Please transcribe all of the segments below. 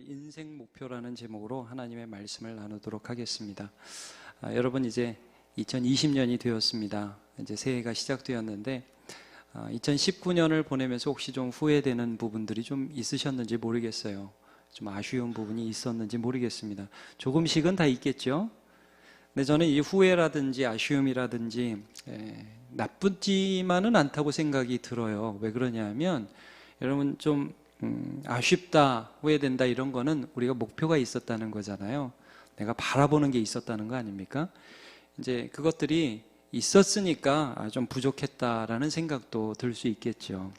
인생 목표라는 제목으로 하나님의 말씀을 나누도록 하겠습니다. 여러분 이제 2020년이 되었습니다. 이제 새해가 시작되었는데 2019년을 보내면서 혹시 좀 후회되는 부분들이 좀 있으셨는지 모르겠어요. 좀 아쉬운 부분이 있었는지 모르겠습니다. 조금씩은 다 있겠죠. 근데 저는 이 후회라든지 아쉬움이라든지 나쁘지만은 않다고 생각이 들어요. 왜 그러냐면 여러분 좀 아쉽다, 후회된다 이런 거는 우리가 목표가 있었다는 거잖아요. 내가 바라보는 게 있었다는 거 아닙니까? 이제 그것들이 있었으니까 좀 부족했다라는 생각도 들 수 있겠죠.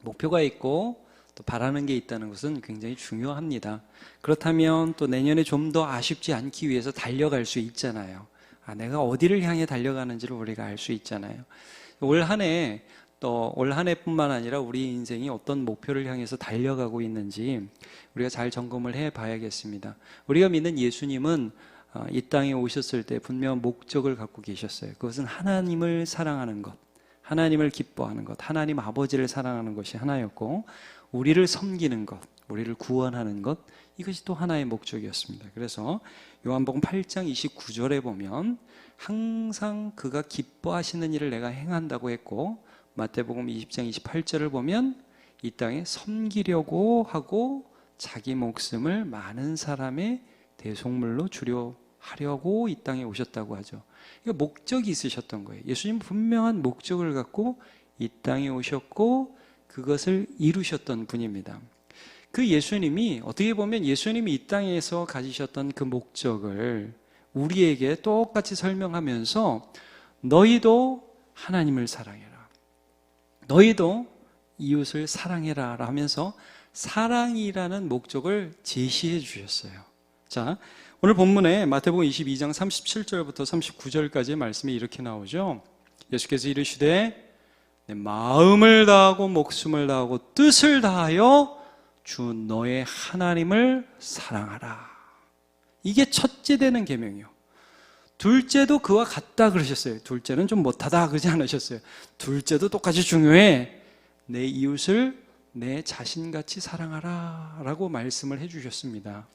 목표가 있고 또 바라는 게 있다는 것은 굉장히 중요합니다. 그렇다면 또 내년에 좀 더 아쉽지 않기 위해서 달려갈 수 있잖아요. 내가 어디를 향해 달려가는지를 우리가 알 수 있잖아요. 올 한 해 또 올 한 해뿐만 아니라 우리 인생이 어떤 목표를 향해서 달려가고 있는지 우리가 잘 점검을 해 봐야겠습니다. 우리가 믿는 예수님은 이 땅에 오셨을 때 분명한 목적을 갖고 계셨어요. 그것은 하나님을 사랑하는 것, 하나님을 기뻐하는 것, 하나님 아버지를 사랑하는 것이 하나였고, 우리를 섬기는 것, 우리를 구원하는 것, 이것이 또 하나의 목적이었습니다. 그래서 요한복음 8장 29절에 보면 항상 그가 기뻐하시는 일을 내가 행한다고 했고, 마태복음 20장 28절을 보면 이 땅에 섬기려고 하고 자기 목숨을 많은 사람의 대속물로 주려 하려고 이 땅에 오셨다고 하죠. 그러니까 목적이 있으셨던 거예요. 예수님 분명한 목적을 갖고 이 땅에 오셨고 그것을 이루셨던 분입니다. 그 예수님이 어떻게 보면 예수님이 이 땅에서 가지셨던 그 목적을 우리에게 똑같이 설명하면서 너희도 하나님을 사랑해라, 너희도 이웃을 사랑해라 하면서 사랑이라는 목적을 제시해 주셨어요. 자, 오늘 본문에 마태복음 22장 37절부터 39절까지의 말씀이 이렇게 나오죠. 예수께서 이르시되 내 마음을 다하고 목숨을 다하고 뜻을 다하여 주 너의 하나님을 사랑하라. 이게 첫째 되는 계명이요. 둘째도 그와 같다 그러셨어요. 둘째는 좀 못하다 그러지 않으셨어요. 둘째도 똑같이 중요해. 내 이웃을 내 자신같이 사랑하라 라고 말씀을 해주셨습니다.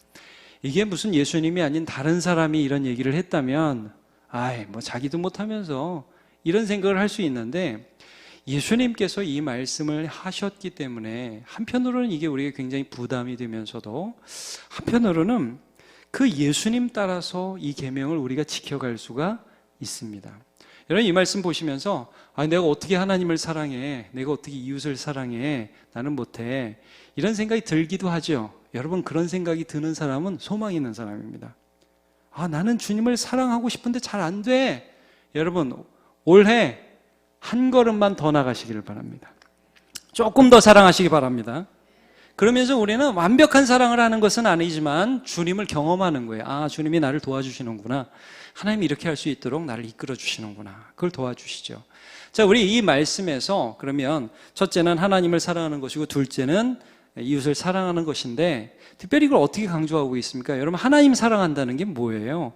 이게 무슨 예수님이 아닌 다른 사람이 이런 얘기를 했다면 뭐 자기도 못하면서 이런 생각을 할 수 있는데, 예수님께서 이 말씀을 하셨기 때문에 한편으로는 이게 우리에게 굉장히 부담이 되면서도 한편으로는 그 예수님 따라서 이 계명을 우리가 지켜갈 수가 있습니다. 여러분 이 말씀 보시면서 내가 어떻게 하나님을 사랑해, 내가 어떻게 이웃을 사랑해, 나는 못해, 이런 생각이 들기도 하죠. 여러분 그런 생각이 드는 사람은 소망이 있는 사람입니다. 나는 주님을 사랑하고 싶은데 잘 안 돼. 여러분 올해 한 걸음만 더 나가시기를 바랍니다. 조금 더 사랑하시기 바랍니다. 그러면서 우리는 완벽한 사랑을 하는 것은 아니지만 주님을 경험하는 거예요. 주님이 나를 도와주시는구나, 하나님이 이렇게 할 수 있도록 나를 이끌어 주시는구나, 그걸 도와주시죠. 자, 우리 이 말씀에서 그러면 첫째는 하나님을 사랑하는 것이고 둘째는 이웃을 사랑하는 것인데, 특별히 이걸 어떻게 강조하고 있습니까? 여러분 하나님 사랑한다는 게 뭐예요?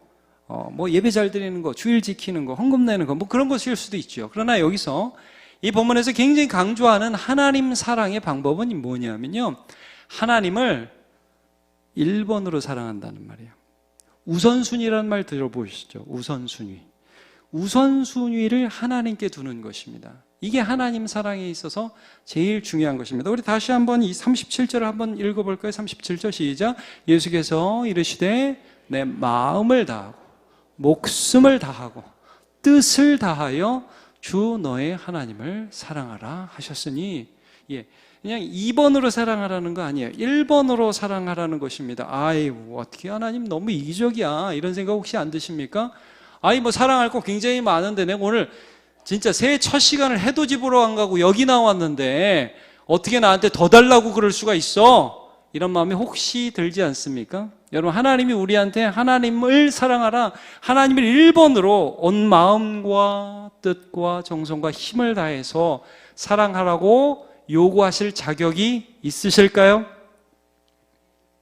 예배 잘 드리는 거, 주일 지키는 거, 헌금 내는 거, 그런 것일 수도 있죠. 그러나 여기서 이 본문에서 굉장히 강조하는 하나님 사랑의 방법은 뭐냐면요, 하나님을 1번으로 사랑한다는 말이에요. 우선순위라는 말 들어보시죠. 우선순위를 하나님께 두는 것입니다. 이게 하나님 사랑에 있어서 제일 중요한 것입니다. 우리 다시 한번 이 37절을 한번 읽어볼까요? 37절 시작. 예수께서 이르시되 내 마음을 다하고 목숨을 다하고 뜻을 다하여 주 너의 하나님을 사랑하라 하셨으니, 그냥 2번으로 사랑하라는 거 아니에요. 1번으로 사랑하라는 것입니다. 어떻게 하나님 너무 이기적이야, 이런 생각 혹시 안 드십니까? 사랑할 거 굉장히 많은데 내가 오늘 진짜 새해 첫 시간을 해돋이 보러 안 가고 여기 나왔는데 어떻게 나한테 더 달라고 그럴 수가 있어? 이런 마음이 혹시 들지 않습니까? 여러분 하나님이 우리한테 하나님을 사랑하라, 하나님을 1번으로 온 마음과 뜻과 정성과 힘을 다해서 사랑하라고 요구하실 자격이 있으실까요?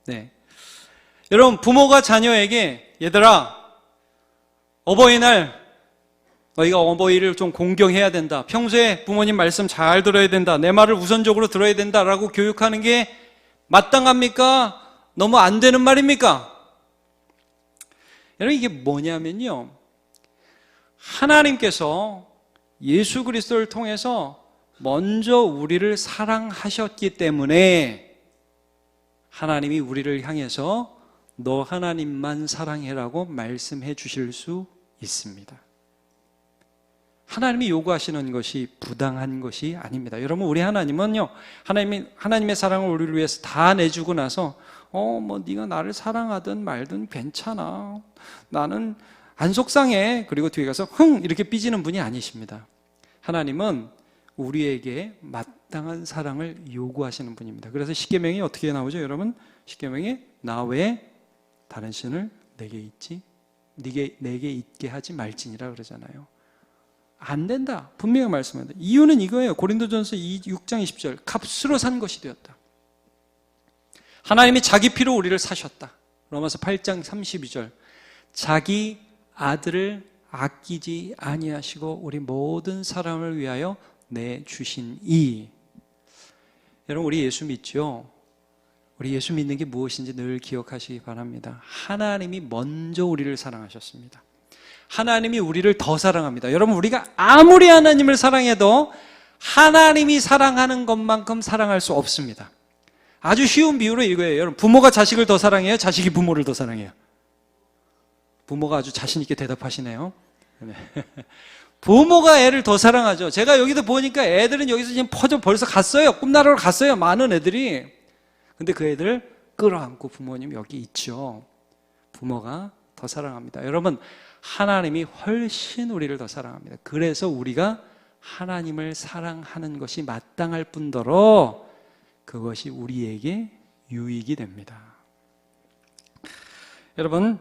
네. 여러분 부모가 자녀에게 얘들아 어버이날 너희가 어버이를 좀 공경해야 된다, 평소에 부모님 말씀 잘 들어야 된다, 내 말을 우선적으로 들어야 된다라고 교육하는 게 마땅합니까? 너무 안 되는 말입니까? 여러분, 이게 뭐냐면요, 하나님께서 예수 그리스도를 통해서 먼저 우리를 사랑하셨기 때문에 하나님이 우리를 향해서 너 하나님만 사랑해라고 말씀해 주실 수 있습니다. 하나님이 요구하시는 것이 부당한 것이 아닙니다. 여러분, 우리 하나님은요, 하나님의 사랑을 우리를 위해서 다 내주고 나서 네가 나를 사랑하든 말든 괜찮아, 나는 안 속상해, 그리고 뒤에 가서 이렇게 삐지는 분이 아니십니다. 하나님은 우리에게 마땅한 사랑을 요구하시는 분입니다. 그래서 십계명이 어떻게 나오죠, 여러분? 십계명이 나 외에 다른 신을 내게 있게 하지 말지니라 그러잖아요. 안 된다, 분명히 말씀합니다. 이유는 이거예요. 고린도전서 6장 20절, 값으로 산 것이 되었다. 하나님이 자기 피로 우리를 사셨다. 로마서 8장 32절, 자기 아들을 아끼지 아니하시고 우리 모든 사람을 위하여 내주시니. 여러분, 우리 예수 믿죠? 우리 예수 믿는 게 무엇인지 늘 기억하시기 바랍니다. 하나님이 먼저 우리를 사랑하셨습니다. 하나님이 우리를 더 사랑합니다. 여러분, 우리가 아무리 하나님을 사랑해도 하나님이 사랑하는 것만큼 사랑할 수 없습니다. 아주 쉬운 비유로 이거예요. 여러분, 부모가 자식을 더 사랑해요? 자식이 부모를 더 사랑해요? 부모가 아주 자신 있게 대답하시네요. 네. 부모가 애를 더 사랑하죠. 제가 여기도 보니까 애들은 여기서 지금 벌써 갔어요. 꿈나라로 갔어요. 많은 애들이. 근데 그 애들 끌어안고 부모님 여기 있죠. 부모가 더 사랑합니다. 여러분, 하나님이 훨씬 우리를 더 사랑합니다. 그래서 우리가 하나님을 사랑하는 것이 마땅할 뿐더러 그것이 우리에게 유익이 됩니다. 여러분,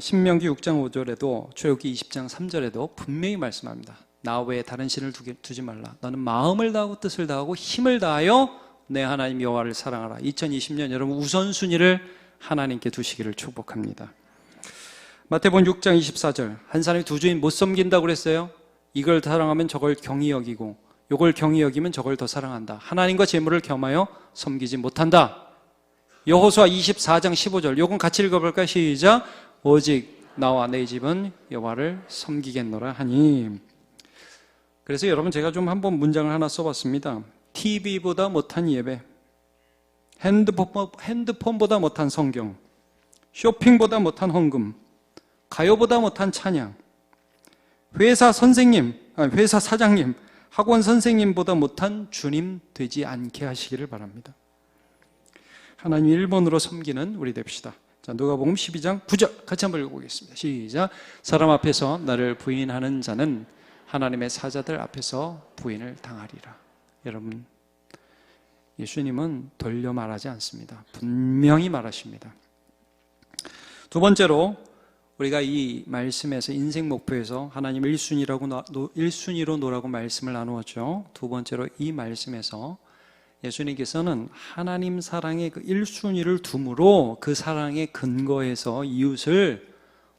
신명기 6장 5절에도 출애굽기 20장 3절에도 분명히 말씀합니다. 나 외에 다른 신을 두지 말라. 너는 마음을 다하고 뜻을 다하고 힘을 다하여 내 하나님 여호와를 사랑하라. 2020년 여러분, 우선순위를 하나님께 두시기를 축복합니다. 마태복음 6장 24절, 한 사람이 두 주인 못 섬긴다고 그랬어요. 이걸 사랑하면 저걸 경히 여기고 이걸 경히 여기면 저걸 더 사랑한다. 하나님과 재물을 겸하여 섬기지 못한다. 여호수아 24장 15절, 요건 같이 읽어볼까요? 시작. 오직 나와 내 집은 여호와를 섬기겠노라 하니. 그래서 여러분, 제가 좀 한번 문장을 하나 써봤습니다. TV보다 못한 예배, 핸드폰보다 못한 성경, 쇼핑보다 못한 헌금, 가요보다 못한 찬양, 회사 사장님, 학원 선생님보다 못한 주님 되지 않게 하시기를 바랍니다. 하나님 1번으로 섬기는 우리 됩시다. 자, 누가복음 12장 9절 같이 한번 읽어보겠습니다. 시작. 사람 앞에서 나를 부인하는 자는 하나님의 사자들 앞에서 부인을 당하리라. 여러분, 예수님은 돌려 말하지 않습니다. 분명히 말하십니다. 두 번째로, 우리가 이 말씀에서 인생 목표에서 하나님 1순위로 노라고 말씀을 나누었죠. 두 번째로, 이 말씀에서 예수님께서는 하나님 사랑의 그 1순위를 둠으로 그 사랑의 근거에서 이웃을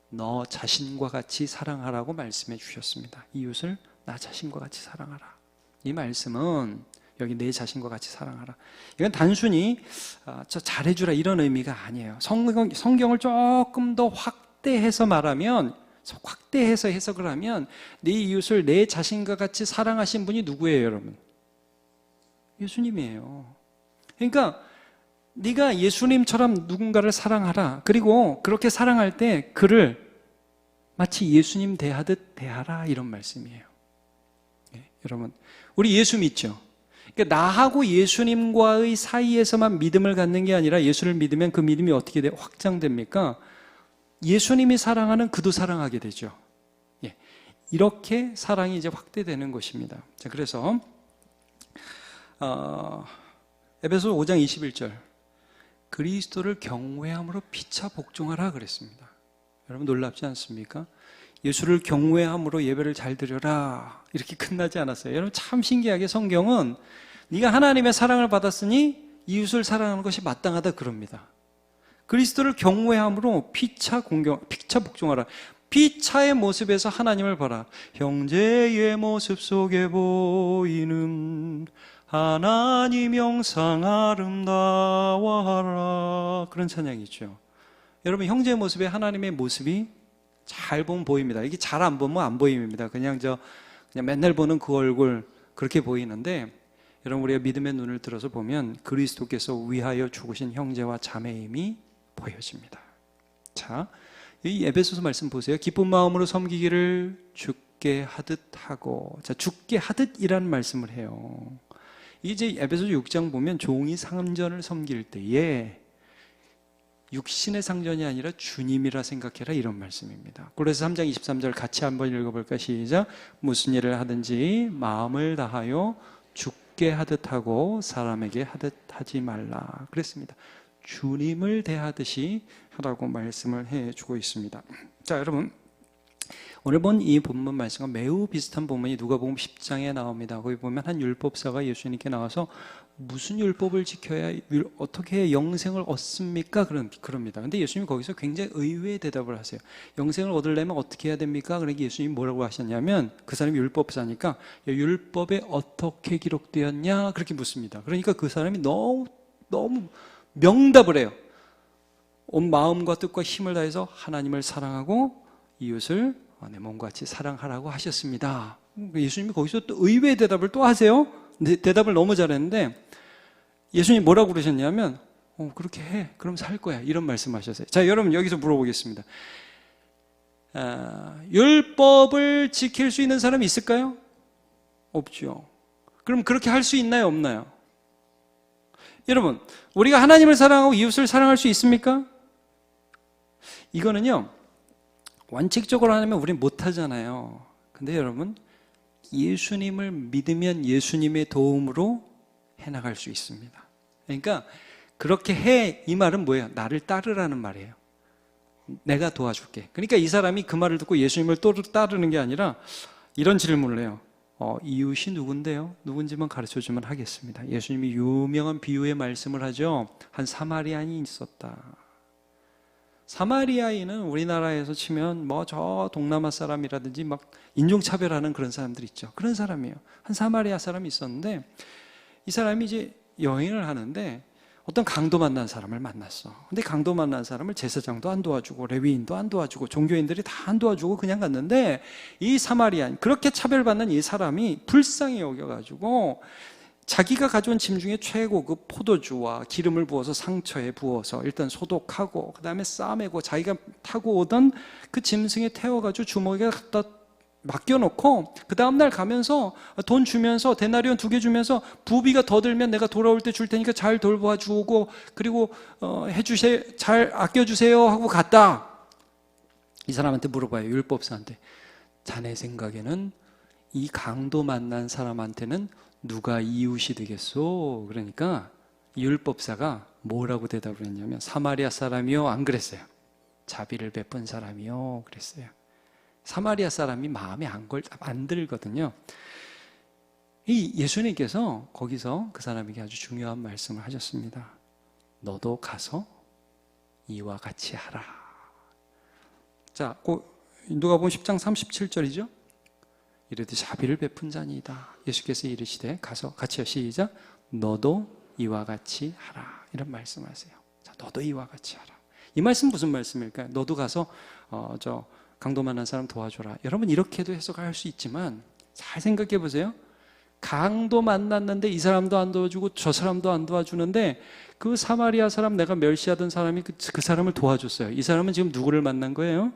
너 자신과 같이 사랑하라고 말씀해 주셨습니다. 이웃을 나 자신과 같이 사랑하라. 이 말씀은 여기 내 자신과 같이 사랑하라, 이건 단순히 저 잘해주라 이런 의미가 아니에요. 성경을 조금 더 확대해서 말하면, 확대해서 해석을 하면 네 이웃을 내 자신과 같이 사랑하신 분이 누구예요, 여러분? 예수님이에요. 그러니까 네가 예수님처럼 누군가를 사랑하라. 그리고 그렇게 사랑할 때 그를 마치 예수님 대하듯 대하라, 이런 말씀이에요. 네, 여러분, 우리 예수 믿죠? 그러니까 나하고 예수님과의 사이에서만 믿음을 갖는 게 아니라 예수를 믿으면 그 믿음이 어떻게 확장됩니까? 예수님이 사랑하는 그도 사랑하게 되죠. 예, 이렇게 사랑이 이제 확대되는 것입니다. 자, 그래서 에베소 5장 21절, 그리스도를 경외함으로 피차 복종하라 그랬습니다. 여러분, 놀랍지 않습니까? 예수를 경외함으로 예배를 잘 드려라, 이렇게 끝나지 않았어요. 여러분, 참 신기하게 성경은 네가 하나님의 사랑을 받았으니 이웃을 사랑하는 것이 마땅하다 그럽니다. 그리스도를 경외함으로 피차 복종하라. 피차의 모습에서 하나님을 봐라. 형제의 모습 속에 보이는 하나님 영상 아름다워하라. 그런 찬양이죠. 여러분, 형제의 모습에 하나님의 모습이 잘 보면 보입니다. 이게 잘 안 보면 안 보입니다. 그냥 맨날 보는 그 얼굴 그렇게 보이는데, 여러분, 우리가 믿음의 눈을 들어서 보면 그리스도께서 위하여 죽으신 형제와 자매임이 보여집니다. 자, 이 에베소서 말씀 보세요. 기쁜 마음으로 섬기기를 죽게 하듯 하고. 자, 죽게 하듯이라는 말씀을 해요. 이제 에베소서 6장 보면 종이 상전을 섬길 때에 육신의 상전이 아니라 주님이라 생각해라, 이런 말씀입니다. 그래서 3장 23절 같이 한번 읽어볼까? 시작. 무슨 일을 하든지 마음을 다하여 죽게 하듯 하고 사람에게 하듯 하지 말라 그랬습니다. 주님을 대하듯이 하라고 말씀을 해주고 있습니다. 자, 여러분, 오늘 본 이 본문 말씀과 매우 비슷한 본문이 누가복음 10장에 나옵니다. 거기 보면 한 율법사가 예수님께 나와서 무슨 율법을 지켜야 어떻게 영생을 얻습니까? 그럽니다. 근데 예수님이 거기서 굉장히 의외의 대답을 하세요. 영생을 얻으려면 어떻게 해야 됩니까? 그러니까 예수님이 뭐라고 하셨냐면, 그 사람이 율법사니까 율법에 어떻게 기록되었냐? 그렇게 묻습니다. 그러니까 그 사람이 너무 명답을 해요. 온 마음과 뜻과 힘을 다해서 하나님을 사랑하고 이웃을 내 몸과 같이 사랑하라고 하셨습니다. 예수님이 거기서 또 의외의 대답을 또 하세요. 근데 대답을 너무 잘했는데, 예수님이 뭐라고 그러셨냐면 그렇게 해, 그럼 살 거야, 이런 말씀하셨어요. 자, 여러분, 여기서 물어보겠습니다. 율법을 지킬 수 있는 사람이 있을까요? 없죠. 그럼 그렇게 할 수 있나요, 없나요? 여러분, 우리가 하나님을 사랑하고 이웃을 사랑할 수 있습니까? 이거는요, 원칙적으로 하면 우린 못하잖아요. 근데 여러분, 예수님을 믿으면 예수님의 도움으로 해나갈 수 있습니다. 그러니까 그렇게 해, 이 말은 뭐예요? 나를 따르라는 말이에요. 내가 도와줄게. 그러니까 이 사람이 그 말을 듣고 예수님을 따르는 게 아니라 이런 질문을 해요. 이웃이 누군데요? 누군지만 가르쳐주면 하겠습니다. 예수님이 유명한 비유의 말씀을 하죠. 한 사마리아인이 있었다. 사마리아인은 우리나라에서 치면 저 동남아 사람이라든지 막 인종차별하는 그런 사람들 있죠. 그런 사람이에요. 한 사마리아 사람이 있었는데, 이 사람이 이제 여행을 하는데 어떤 강도 만난 사람을 만났어. 근데 강도 만난 사람을 제사장도 안 도와주고 레위인도 안 도와주고 종교인들이 다 안 도와주고 그냥 갔는데, 이 사마리아인, 그렇게 차별받는 이 사람이 불쌍히 여겨가지고 자기가 가져온 짐 중에 최고급 포도주와 기름을 부어서 상처에 부어서 일단 소독하고, 그 다음에 싸매고 자기가 타고 오던 그 짐승에 태워가지고 주먹에 갖다 맡겨놓고, 그 다음날 가면서 돈 주면서 데나리온 2개 주면서 부비가 더 들면 내가 돌아올 때 줄 테니까 잘 돌봐주고, 그리고 잘 아껴주세요 하고 갔다. 이 사람한테 물어봐요. 율법사한테. 자네 생각에는 이 강도 만난 사람한테는 누가 이웃이 되겠소? 그러니까 율법사가 뭐라고 대답을 했냐면, 사마리아 사람이요, 안 그랬어요. 자비를 베푼 사람이요, 그랬어요. 사마리아 사람이 마음에 안 들거든요. 이 예수님께서 거기서 그 사람에게 아주 중요한 말씀을 하셨습니다. 너도 가서 이와 같이 하라. 자, 누가복음 10장 37절이죠. 이르되 자비를 베푼 자니이다. 예수께서 이르시되 가서 같이요, 시작. 너도 이와 같이 하라. 이런 말씀하세요. 자, 너도 이와 같이 하라. 이 말씀 무슨 말씀일까요? 너도 가서 강도 만난 사람 도와줘라. 여러분, 이렇게도 해석할 수 있지만 잘 생각해 보세요. 강도 만났는데 이 사람도 안 도와주고 저 사람도 안 도와주는데, 그 사마리아 사람, 내가 멸시하던 사람이 그 사람을 도와줬어요. 이 사람은 지금 누구를 만난 거예요?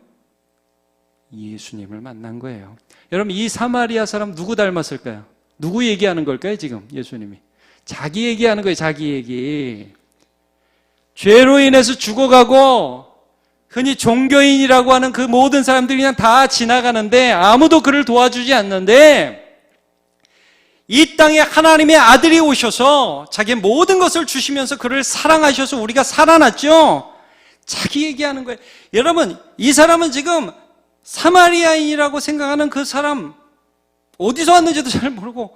예수님을 만난 거예요. 여러분, 이 사마리아 사람 누구 닮았을까요? 누구 얘기하는 걸까요? 지금 예수님이 자기 얘기하는 거예요. 자기 얘기. 죄로 인해서 죽어가고 흔히 종교인이라고 하는 그 모든 사람들이 그냥 다 지나가는데 아무도 그를 도와주지 않는데, 이 땅에 하나님의 아들이 오셔서 자기의 모든 것을 주시면서 그를 사랑하셔서 우리가 살아났죠. 자기 얘기하는 거예요. 여러분, 이 사람은 지금 사마리아인이라고 생각하는 그 사람, 어디서 왔는지도 잘 모르고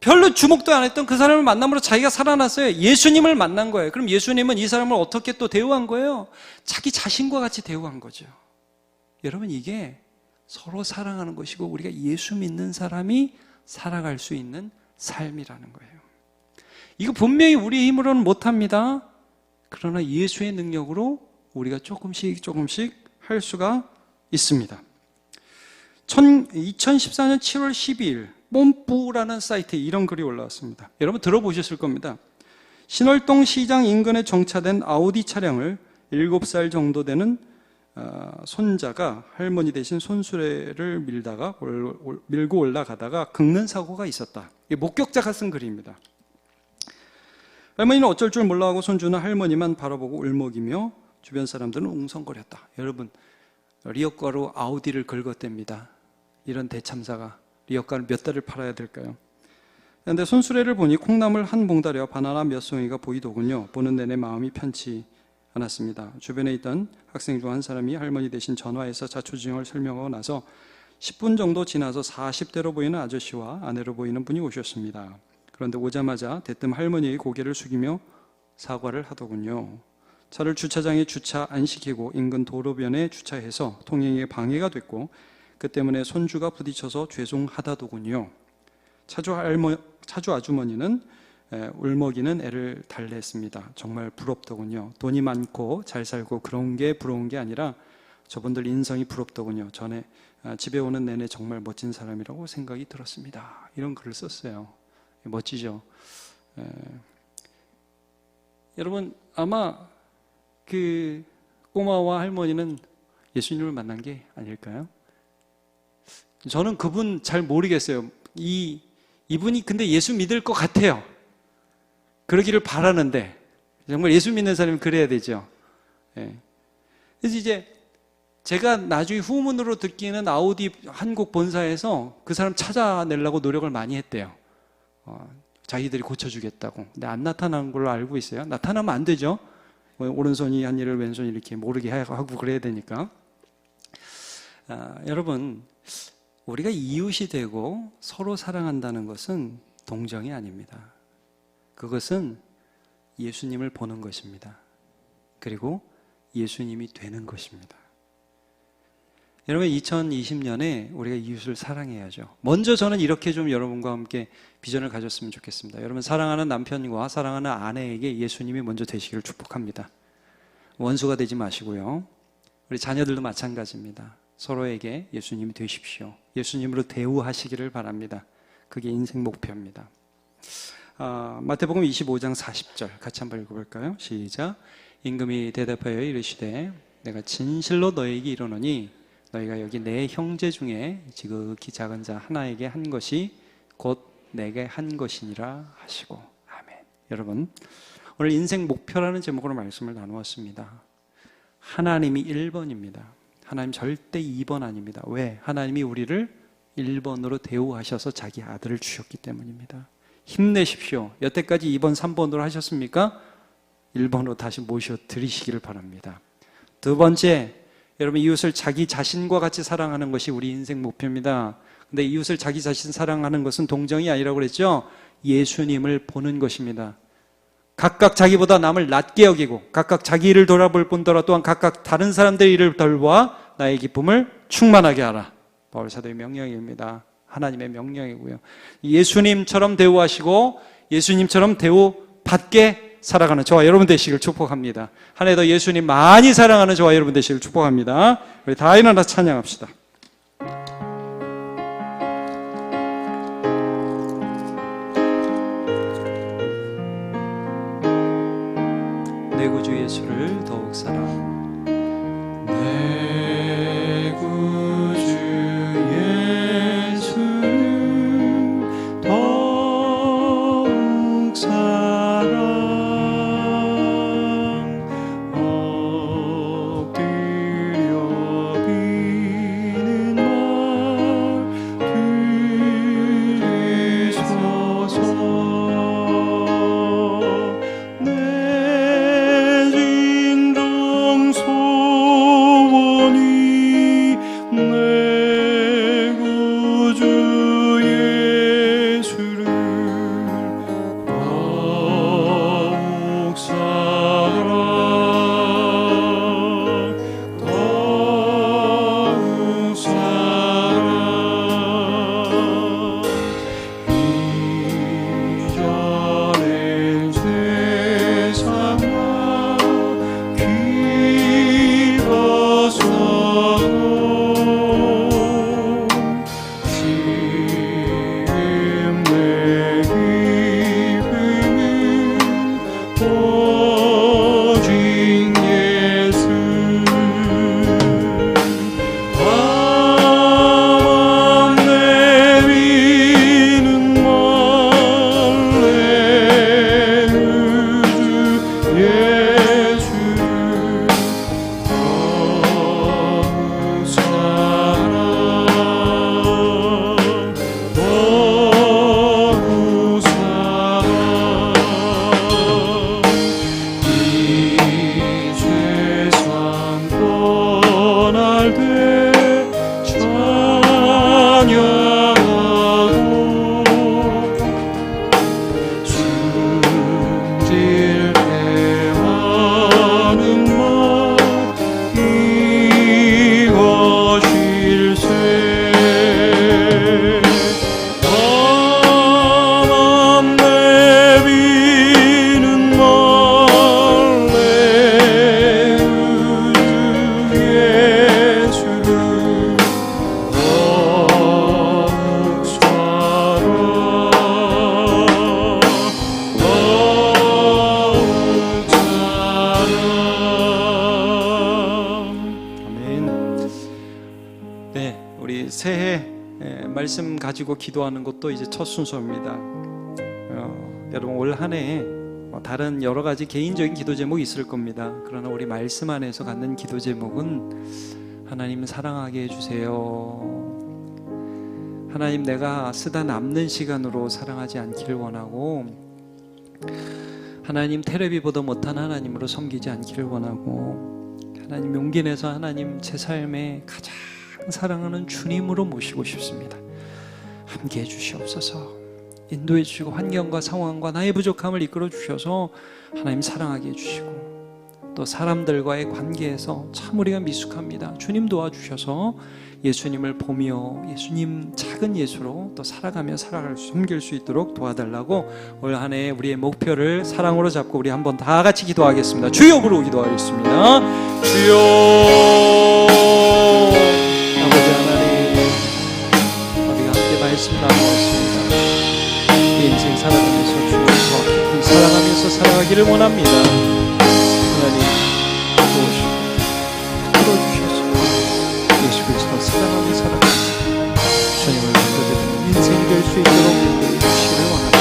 별로 주목도 안 했던 그 사람을 만남으로 자기가 살아났어요. 예수님을 만난 거예요. 그럼 예수님은 이 사람을 어떻게 또 대우한 거예요? 자기 자신과 같이 대우한 거죠. 여러분, 이게 서로 사랑하는 것이고 우리가 예수 믿는 사람이 살아갈 수 있는 삶이라는 거예요. 이거 분명히 우리의 힘으로는 못합니다. 그러나 예수의 능력으로 우리가 조금씩 할 수가 있습니다. 2014년 7월 12일 뽐뿌라는 사이트에 이런 글이 올라왔습니다. 여러분 들어보셨을 겁니다. 신월동 시장 인근에 정차된 아우디 차량을 7살 정도 되는 손자가 할머니 대신 손수레를 밀고 올라가다가 긁는 사고가 있었다. 이게 목격자가 쓴 글입니다. 할머니는 어쩔 줄 몰라 하고 손주는 할머니만 바라보고 울먹이며 주변 사람들은 웅성거렸다. 여러분, 리어카로 아우디를 긁었답니다. 이런 대참사가. 리어카를 몇 달을 팔아야 될까요? 그런데 손수레를 보니 콩나물 한 봉다리와 바나나 몇 송이가 보이더군요. 보는 내내 마음이 편치 않았습니다. 주변에 있던 학생 중 한 사람이 할머니 대신 전화해서 자초지종을 설명하고 나서 10분 정도 지나서 40대로 보이는 아저씨와 아내로 보이는 분이 오셨습니다. 그런데 오자마자 대뜸 할머니의 고개를 숙이며 사과를 하더군요. 차를 주차장에 주차 안 시키고 인근 도로변에 주차해서 통행에 방해가 됐고 그 때문에 손주가 부딪혀서 죄송하다더군요. 차주 아주머니는 울먹이는 애를 달랬습니다. 정말 부럽더군요. 돈이 많고 잘 살고 그런 게 부러운 게 아니라 저분들 인성이 부럽더군요. 전에 집에 오는 내내 정말 멋진 사람이라고 생각이 들었습니다. 이런 글을 썼어요. 멋지죠? 여러분 아마 그 꼬마와 할머니는 예수님을 만난 게 아닐까요? 저는 그분 잘 모르겠어요. 이분이 근데 예수 믿을 것 같아요. 그러기를 바라는데 정말 예수 믿는 사람이 그래야 되죠. 그래서 이제 제가 나중에 후문으로 듣기는 아우디 한국 본사에서 그 사람 찾아내려고 노력을 많이 했대요. 자기들이 고쳐주겠다고. 근데 안 나타난 걸로 알고 있어요. 나타나면 안 되죠. 오른손이 한 일을 왼손이 이렇게 모르게 하고 그래야 되니까. 여러분, 우리가 이웃이 되고 서로 사랑한다는 것은 동정이 아닙니다. 그것은 예수님을 보는 것입니다. 그리고 예수님이 되는 것입니다. 여러분 2020년에 우리가 이웃을 사랑해야죠. 먼저 저는 이렇게 좀 여러분과 함께 비전을 가졌으면 좋겠습니다. 여러분 사랑하는 남편과 사랑하는 아내에게 예수님이 먼저 되시기를 축복합니다. 원수가 되지 마시고요. 우리 자녀들도 마찬가지입니다. 서로에게 예수님이 되십시오. 예수님으로 대우하시기를 바랍니다. 그게 인생 목표입니다. 마태복음 25장 40절 같이 한번 읽어볼까요? 시작. 임금이 대답하여 이르시되 내가 진실로 너에게 이르노니 너희가 여기 내 형제 중에 지극히 작은 자 하나에게 한 것이 곧 내게 한 것이니라 하시고. 아멘. 여러분 오늘 인생 목표라는 제목으로 말씀을 나누었습니다. 하나님이 1번입니다. 하나님 절대 2번 아닙니다. 왜? 하나님이 우리를 1번으로 대우하셔서 자기 아들을 주셨기 때문입니다. 힘내십시오. 여태까지 2번, 3번으로 하셨습니까? 1번으로 다시 모셔드리시기를 바랍니다. 두 번째, 여러분 이웃을 자기 자신과 같이 사랑하는 것이 우리 인생 목표입니다. 근데 이웃을 자기 자신 사랑하는 것은 동정이 아니라고 그랬죠? 예수님을 보는 것입니다. 각각 자기보다 남을 낮게 여기고 각각 자기 일을 돌아볼 뿐더러 또한 각각 다른 사람들의 일을 돌보아 나의 기쁨을 충만하게 하라. 바울 사도의 명령입니다. 하나님의 명령이고요. 예수님처럼 대우하시고 예수님처럼 대우받게 살아가는 저와 여러분 되시길 축복합니다. 한 해 더 예수님 많이 사랑하는 저와 여러분 되시길 축복합니다. 우리 다 일어나 찬양합시다. 내 구주 예수를 더욱 사랑. 내 구주 예수를 더욱 사랑. 엎드려 비는 말 들으소서. 내 진정 소원 새해 말씀 가지고 기도하는 것도 이제 첫 순서입니다. 여러분 올 한 해 다른 여러 가지 개인적인 기도 제목이 있을 겁니다. 그러나 우리 말씀 안에서 갖는 기도 제목은 하나님 사랑하게 해주세요. 하나님 내가 쓰다 남는 시간으로 사랑하지 않기를 원하고, 하나님 테레비 보다 못한 하나님으로 섬기지 않기를 원하고, 하나님 용기 내서 하나님 제 삶에 가장 사랑하는 주님으로 모시고 싶습니다. 함께 해주시옵소서. 인도해 주시고 환경과 상황과 나의 부족함을 이끌어 주셔서 하나님 사랑하게 해주시고, 또 사람들과의 관계에서 참 우리가 미숙합니다. 주님 도와주셔서 예수님을 보며 예수님 작은 예수로 또 살아가며 섬길 수 있도록 도와달라고 올 한 해 우리의 목표를 사랑으로 잡고 우리 한번 다 같이 기도하겠습니다. 주여 부르고 기도하겠습니다. 주여. 아버지 하나님, 우리가 함께 말씀 나누었습니다. 우리 인생 살아가면서 주님을 더 깊이 사랑하면서 살아가기를 원합니다. 하나님 도우시고 풀어주셔서 예수 그리스도 사랑하며 살아가면서 주님을 믿어드리는 인생이 될 수 있도록 인도해 주시기를 원합니다.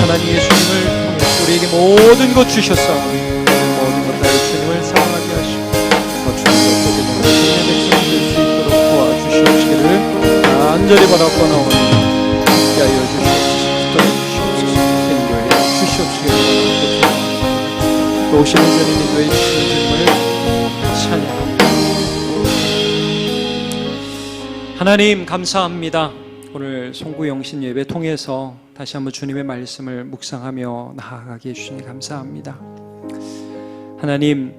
하나님 예수님을 통해 우리에게 모든 것 주셨사오니 모든 것 다해 주님을 사랑하게 하시고 더 주님과 더 주님의 백성이 될 수 있도록 도와주시옵시기를 간절히 바라보나오니 함께하여 주시옵소서. 인도해 주시옵시기를 원합니다. 또 오시는 전에 인도해 주시는 주님을 찬양합니다. 하나님 감사합니다. 오늘 송구영신 예배 통해서 다시 한번 주님의 말씀을 묵상하며 나아가게 해주시니 감사합니다. 하나님,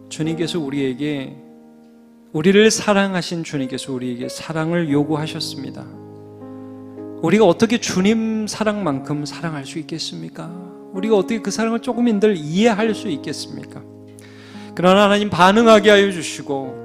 주님께서 우리를 사랑하신 주님께서 우리에게 사랑을 요구하셨습니다. 우리가 어떻게 주님 사랑만큼 사랑할 수 있겠습니까? 우리가 어떻게 그 사랑을 조금인들 이해할 수 있겠습니까? 그러나 하나님 반응하게 하여 주시고,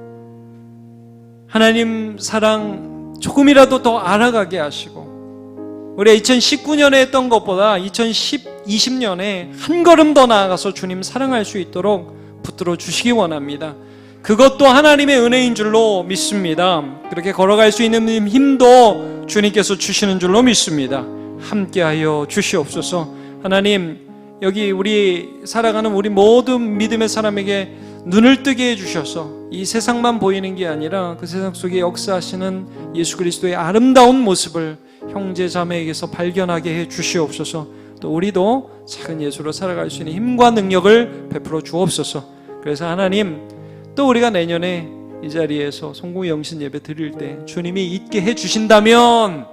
하나님 사랑 조금이라도 더 알아가게 하시고, 우리가 2019년에 했던 것보다 2020년에 한 걸음 더 나아가서 주님 사랑할 수 있도록 붙들어 주시기 원합니다. 그것도 하나님의 은혜인 줄로 믿습니다. 그렇게 걸어갈 수 있는 힘도 주님께서 주시는 줄로 믿습니다. 함께하여 주시옵소서. 하나님, 여기 우리 살아가는 우리 모든 믿음의 사람에게 눈을 뜨게 해주셔서 이 세상만 보이는 게 아니라 그 세상 속에 역사하시는 예수 그리스도의 아름다운 모습을 형제 자매에게서 발견하게 해 주시옵소서. 또 우리도 작은 예수로 살아갈 수 있는 힘과 능력을 베풀어 주옵소서. 그래서 하나님, 또 우리가 내년에 이 자리에서 송구영신 예배 드릴 때 주님이 있게 해 주신다면,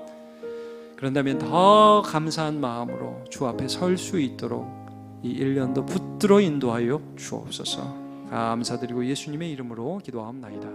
그런다면 더 감사한 마음으로 주 앞에 설 수 있도록 이 1년도 붙들어 인도하여 주옵소서. 감사드리고 예수님의 이름으로 기도하옵나이다.